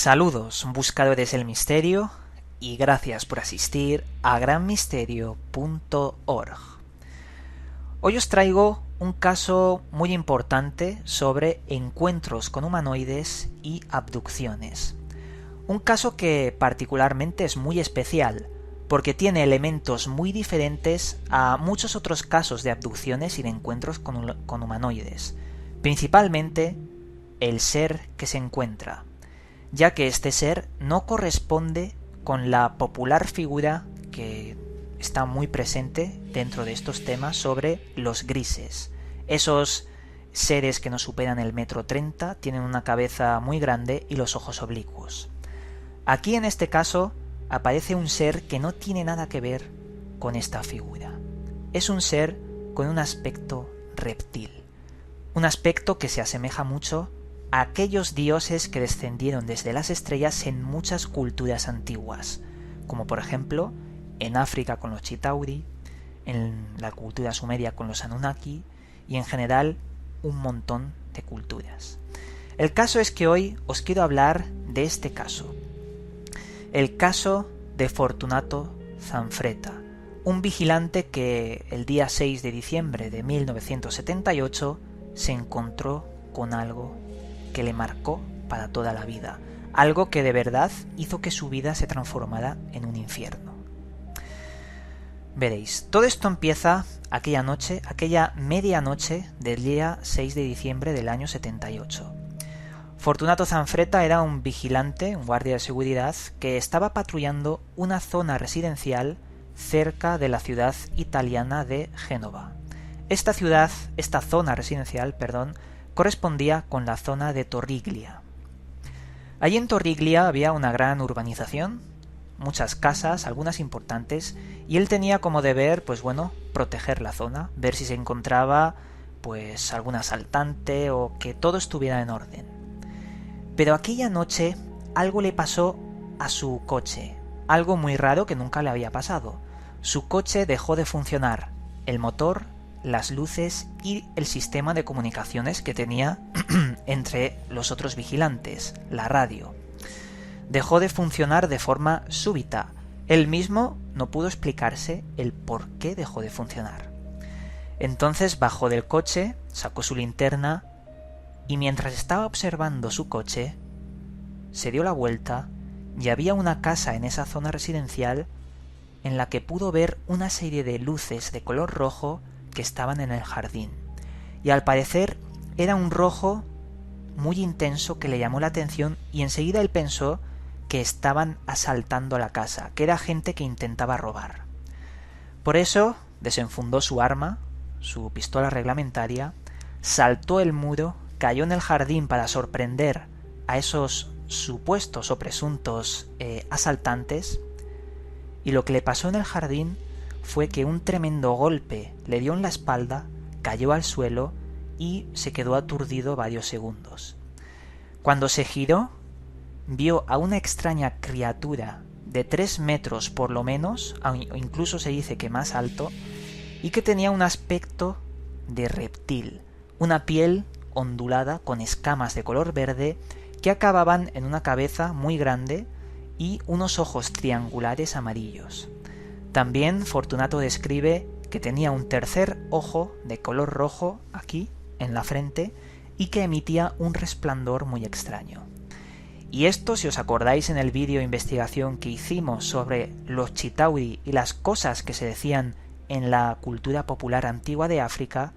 Saludos, buscadores del misterio, y gracias por asistir a granmisterio.org. Hoy os traigo un caso muy importante sobre encuentros con humanoides y abducciones. Un caso que particularmente es muy especial, porque tiene elementos muy diferentes a muchos otros casos de abducciones y de encuentros con humanoides, principalmente el ser que se encuentra, ya que este ser no corresponde con la popular figura que está muy presente dentro de estos temas sobre los grises. Esos seres que no superan el 1,30 m, tienen una cabeza muy grande y los ojos oblicuos. Aquí en este caso aparece un ser que no tiene nada que ver con esta figura. Es un ser con un aspecto reptil, un aspecto que se asemeja mucho a aquellos dioses que descendieron desde las estrellas en muchas culturas antiguas, como por ejemplo en África con los Chitauri, en la cultura sumeria con los Anunnaki y en general un montón de culturas. El caso es que hoy os quiero hablar de este caso, el caso de Fortunato Zanfretta, un vigilante que el día 6 de diciembre de 1978 se encontró con algo que le marcó para toda la vida, algo que de verdad hizo que su vida se transformara en un infierno. Veréis, todo esto empieza aquella noche, aquella medianoche del día 6 de diciembre del año 78. Fortunato Zanfretta era un vigilante, un guardia de seguridad, que estaba patrullando una zona residencial cerca de la ciudad italiana de Génova. Esta zona residencial, correspondía con la zona de Torriglia. Allí en Torriglia había una gran urbanización, muchas casas, algunas importantes, y él tenía como deber, proteger la zona, ver si se encontraba, algún asaltante o que todo estuviera en orden. Pero aquella noche algo le pasó a su coche, algo muy raro que nunca le había pasado. Su coche dejó de funcionar, el motor, las luces y el sistema de comunicaciones que tenía entre los otros vigilantes, la radio. Dejó de funcionar de forma súbita. Él mismo no pudo explicarse el por qué dejó de funcionar. Entonces bajó del coche, sacó su linterna y mientras estaba observando su coche, se dio la vuelta y había una casa en esa zona residencial en la que pudo ver una serie de luces de color rojo que estaban en el jardín, y al parecer era un rojo muy intenso que le llamó la atención y enseguida él pensó que estaban asaltando la casa, que era gente que intentaba robar. Por eso desenfundó su arma, su pistola reglamentaria, saltó el muro, cayó en el jardín para sorprender a esos supuestos o presuntos asaltantes, y lo que le pasó en el jardín fue que un tremendo golpe le dio en la espalda, cayó al suelo y se quedó aturdido varios segundos. Cuando se giró, vio a una extraña criatura de 3 metros por lo menos, o incluso se dice que más alto, y que tenía un aspecto de reptil, una piel ondulada con escamas de color verde que acababan en una cabeza muy grande y unos ojos triangulares amarillos. También Fortunato describe que tenía un tercer ojo de color rojo aquí, en la frente, y que emitía un resplandor muy extraño. Y esto, si os acordáis en el vídeo de investigación que hicimos sobre los Chitauri y las cosas que se decían en la cultura popular antigua de África,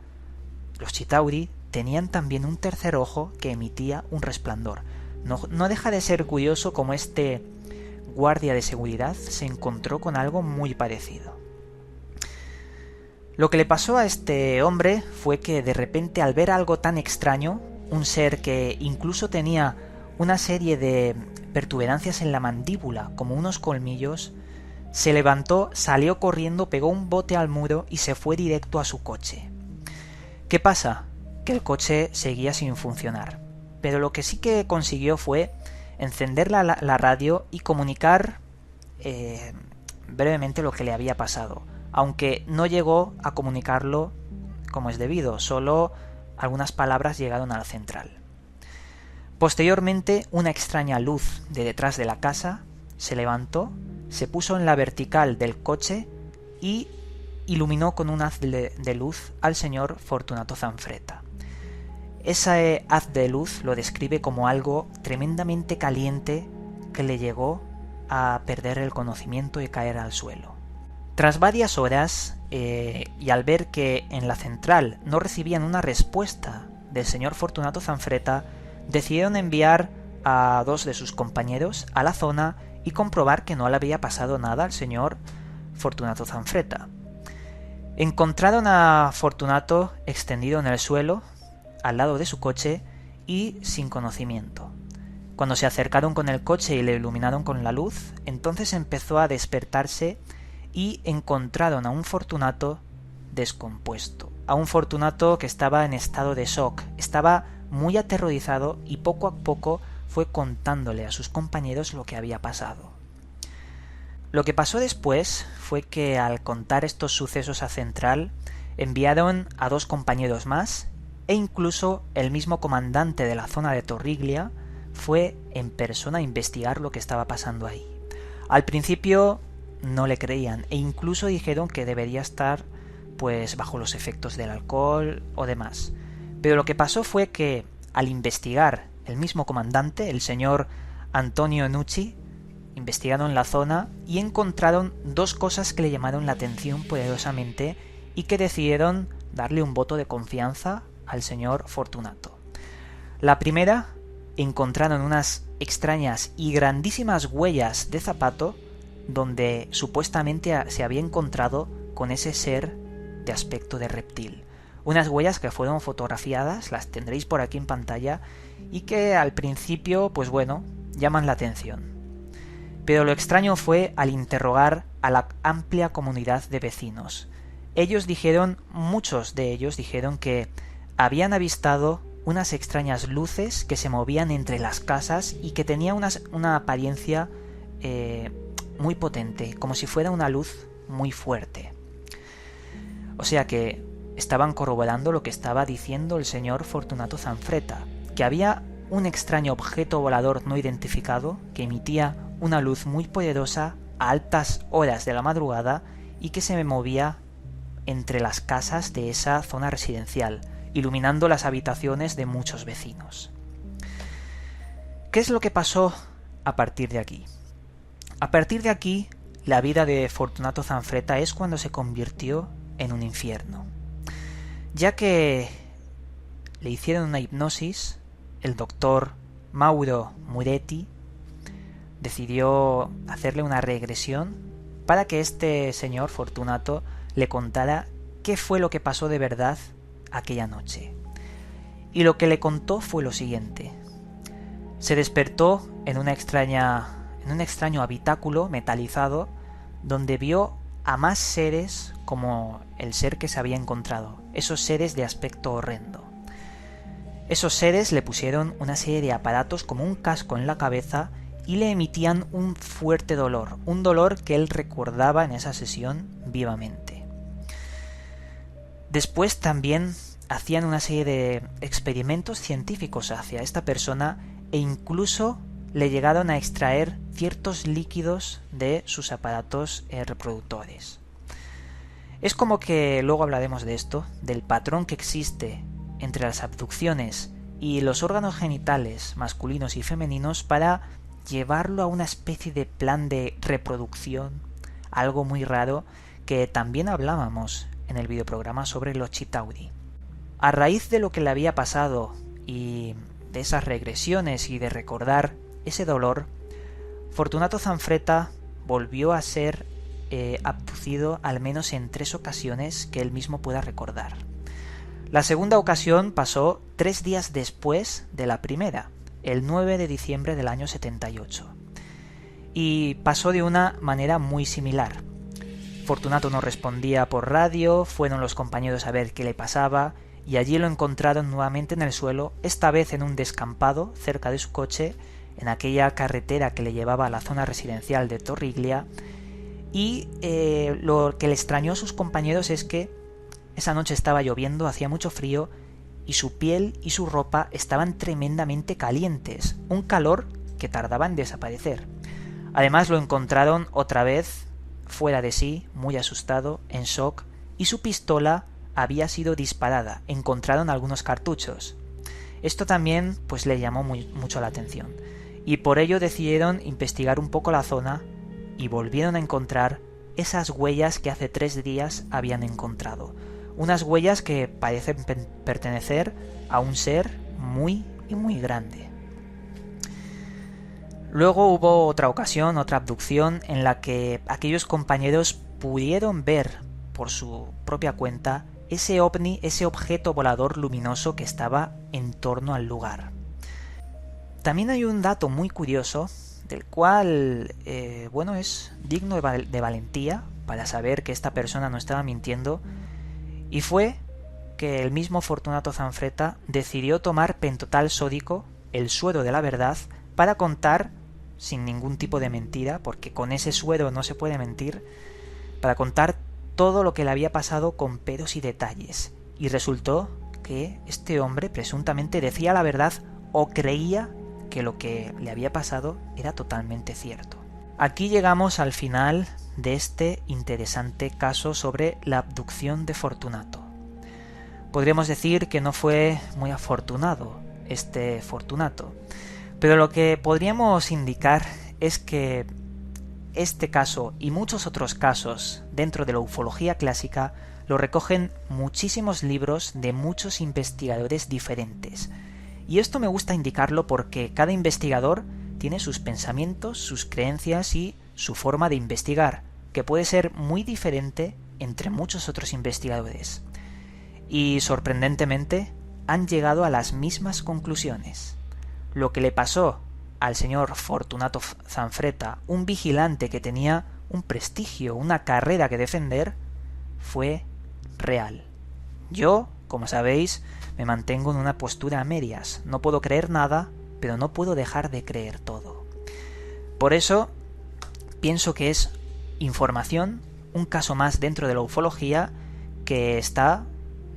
los Chitauri tenían también un tercer ojo que emitía un resplandor. No deja de ser curioso cómo este guardia de seguridad se encontró con algo muy parecido. Lo que le pasó a este hombre fue que de repente, al ver algo tan extraño, un ser que incluso tenía una serie de protuberancias en la mandíbula como unos colmillos, se levantó, salió corriendo, pegó un bote al muro y se fue directo a su coche. ¿Qué pasa? Que el coche seguía sin funcionar, pero lo que sí que consiguió fue encender la radio y comunicar brevemente lo que le había pasado, aunque no llegó a comunicarlo como es debido, solo algunas palabras llegaron a la central. Posteriormente, una extraña luz de detrás de la casa se levantó, se puso en la vertical del coche y iluminó con un haz de luz al señor Fortunato Zanfretta. Ese haz de luz lo describe como algo tremendamente caliente que le llegó a perder el conocimiento y caer al suelo. Tras varias horas, y al ver que en la central no recibían una respuesta del señor Fortunato Zanfretta, decidieron enviar a 2 de sus compañeros a la zona y comprobar que no le había pasado nada al señor Fortunato Zanfretta. Encontraron a Fortunato extendido en el suelo, al lado de su coche y sin conocimiento. Cuando se acercaron con el coche y le iluminaron con la luz, entonces empezó a despertarse y encontraron a un Fortunato descompuesto, a un Fortunato que estaba en estado de shock, estaba muy aterrorizado y poco a poco fue contándole a sus compañeros lo que había pasado. Lo que pasó después fue que al contar estos sucesos a Central, enviaron a 2 compañeros más e incluso el mismo comandante de la zona de Torriglia fue en persona a investigar lo que estaba pasando ahí. Al principio no le creían e incluso dijeron que debería estar pues bajo los efectos del alcohol o demás. Pero lo que pasó fue que al investigar el mismo comandante, el señor Antonio Nucci, investigaron la zona y encontraron 2 cosas que le llamaron la atención poderosamente y que decidieron darle un voto de confianza al señor Fortunato. La primera, encontraron unas extrañas y grandísimas huellas de zapato donde supuestamente se había encontrado con ese ser de aspecto de reptil. Unas huellas que fueron fotografiadas, las tendréis por aquí en pantalla, y que al principio, pues bueno, llaman la atención. Pero lo extraño fue al interrogar a la amplia comunidad de vecinos. Muchos de ellos dijeron que habían avistado unas extrañas luces que se movían entre las casas y que tenía una apariencia muy potente, como si fuera una luz muy fuerte. O sea que estaban corroborando lo que estaba diciendo el señor Fortunato Zanfretta, que había un extraño objeto volador no identificado que emitía una luz muy poderosa a altas horas de la madrugada y que se movía entre las casas de esa zona residencial, iluminando las habitaciones de muchos vecinos. ¿Qué es lo que pasó a partir de aquí? A partir de aquí, la vida de Fortunato Zanfretta es cuando se convirtió en un infierno, ya que le hicieron una hipnosis. El doctor Mauro Muretti decidió hacerle una regresión para que este señor Fortunato le contara qué fue lo que pasó de verdad aquella noche. Y lo que le contó fue lo siguiente: se despertó en un extraño habitáculo metalizado donde vio a más seres como el ser que se había encontrado, esos seres de aspecto horrendo. Esos seres le pusieron una serie de aparatos como un casco en la cabeza y le emitían un fuerte dolor, un dolor que él recordaba en esa sesión vivamente. Después también hacían una serie de experimentos científicos hacia esta persona e incluso le llegaron a extraer ciertos líquidos de sus aparatos reproductores. Es como que, luego hablaremos de esto, del patrón que existe entre las abducciones y los órganos genitales masculinos y femeninos para llevarlo a una especie de plan de reproducción, algo muy raro que también hablábamos en el videoprograma sobre los Chitauri. A raíz de lo que le había pasado y de esas regresiones y de recordar ese dolor, Fortunato Zanfretta volvió a ser abducido al menos en 3 ocasiones que él mismo pueda recordar. La segunda ocasión pasó 3 días después de la primera, el 9 de diciembre del año 78. Y pasó de una manera muy similar. Fortunato no respondía por radio, fueron los compañeros a ver qué le pasaba y allí lo encontraron nuevamente en el suelo, esta vez en un descampado cerca de su coche, en aquella carretera que le llevaba a la zona residencial de Torriglia. Y lo que le extrañó a sus compañeros es que esa noche estaba lloviendo, hacía mucho frío y su piel y su ropa estaban tremendamente calientes, un calor que tardaba en desaparecer. Además lo encontraron otra vez fuera de sí, muy asustado, en shock, y su pistola había sido disparada. Encontraron algunos cartuchos. Esto también pues le llamó mucho la atención, y por ello decidieron investigar un poco la zona y volvieron a encontrar esas huellas que hace 3 días habían encontrado. Unas huellas que parecen pertenecer a un ser muy y muy grande. Luego hubo otra ocasión, otra abducción, en la que aquellos compañeros pudieron ver por su propia cuenta ese ovni, ese objeto volador luminoso que estaba en torno al lugar. También hay un dato muy curioso, del cual, es digno de valentía para saber que esta persona no estaba mintiendo, y fue que el mismo Fortunato Zanfretta decidió tomar pentotal sódico, el suero de la verdad, para contar, sin ningún tipo de mentira, porque con ese suero no se puede mentir, para contar todo lo que le había pasado con pelos y detalles. Y resultó que este hombre presuntamente decía la verdad o creía que lo que le había pasado era totalmente cierto. Aquí llegamos al final de este interesante caso sobre la abducción de Fortunato. Podríamos decir que no fue muy afortunado este Fortunato, pero lo que podríamos indicar es que este caso y muchos otros casos dentro de la ufología clásica lo recogen muchísimos libros de muchos investigadores diferentes. Y esto me gusta indicarlo porque cada investigador tiene sus pensamientos, sus creencias y su forma de investigar, que puede ser muy diferente entre muchos otros investigadores. Y sorprendentemente han llegado a las mismas conclusiones. Lo que le pasó al señor Fortunato Zanfretta, un vigilante que tenía un prestigio, una carrera que defender, fue real. Yo, como sabéis, me mantengo en una postura a medias. No puedo creer nada, pero no puedo dejar de creer todo. Por eso, pienso que es información, un caso más dentro de la ufología, que está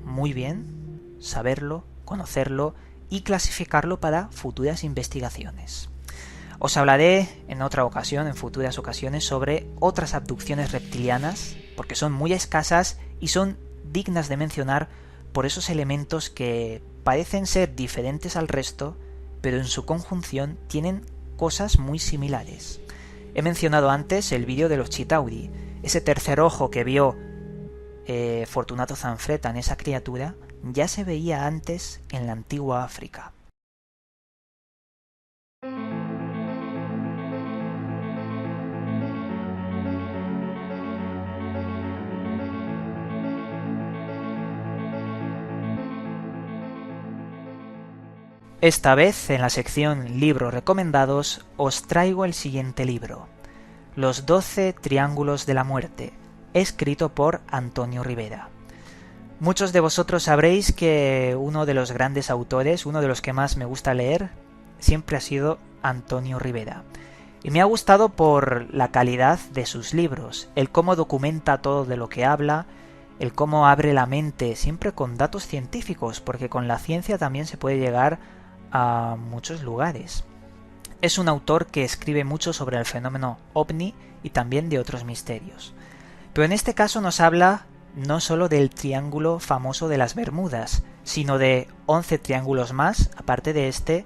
muy bien saberlo, conocerlo y clasificarlo para futuras investigaciones. Os hablaré en otra ocasión, en futuras ocasiones, sobre otras abducciones reptilianas, porque son muy escasas y son dignas de mencionar por esos elementos que parecen ser diferentes al resto, pero en su conjunción tienen cosas muy similares. He mencionado antes el vídeo de los Chitauri, ese tercer ojo que vio Fortunato Zanfretta en esa criatura, ya se veía antes en la antigua África. Esta vez, en la sección Libros recomendados, os traigo el siguiente libro, Los 12 Triángulos de la Muerte, escrito por Antonio Rivera. Muchos de vosotros sabréis que uno de los grandes autores, uno de los que más me gusta leer, siempre ha sido Antonio Rivera. Y me ha gustado por la calidad de sus libros, el cómo documenta todo de lo que habla, el cómo abre la mente, siempre con datos científicos, porque con la ciencia también se puede llegar a muchos lugares. Es un autor que escribe mucho sobre el fenómeno ovni y también de otros misterios. Pero en este caso nos habla no solo del triángulo famoso de las Bermudas, sino de 11 triángulos más, aparte de este,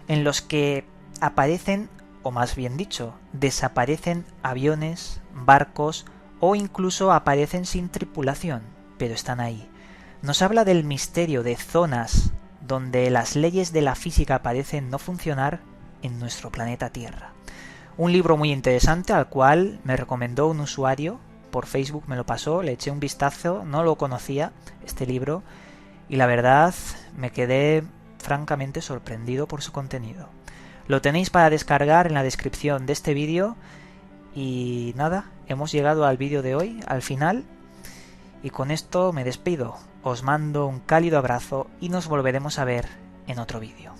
en los que aparecen, o más bien dicho, desaparecen aviones, barcos o incluso aparecen sin tripulación, pero están ahí. Nos habla del misterio de zonas donde las leyes de la física parecen no funcionar en nuestro planeta Tierra. Un libro muy interesante al cual me recomendó un usuario, por Facebook me lo pasó, le eché un vistazo, no lo conocía este libro y la verdad me quedé francamente sorprendido por su contenido. Lo tenéis para descargar en la descripción de este vídeo y nada, hemos llegado al vídeo de hoy, al final, y con esto me despido. Os mando un cálido abrazo y nos volveremos a ver en otro vídeo.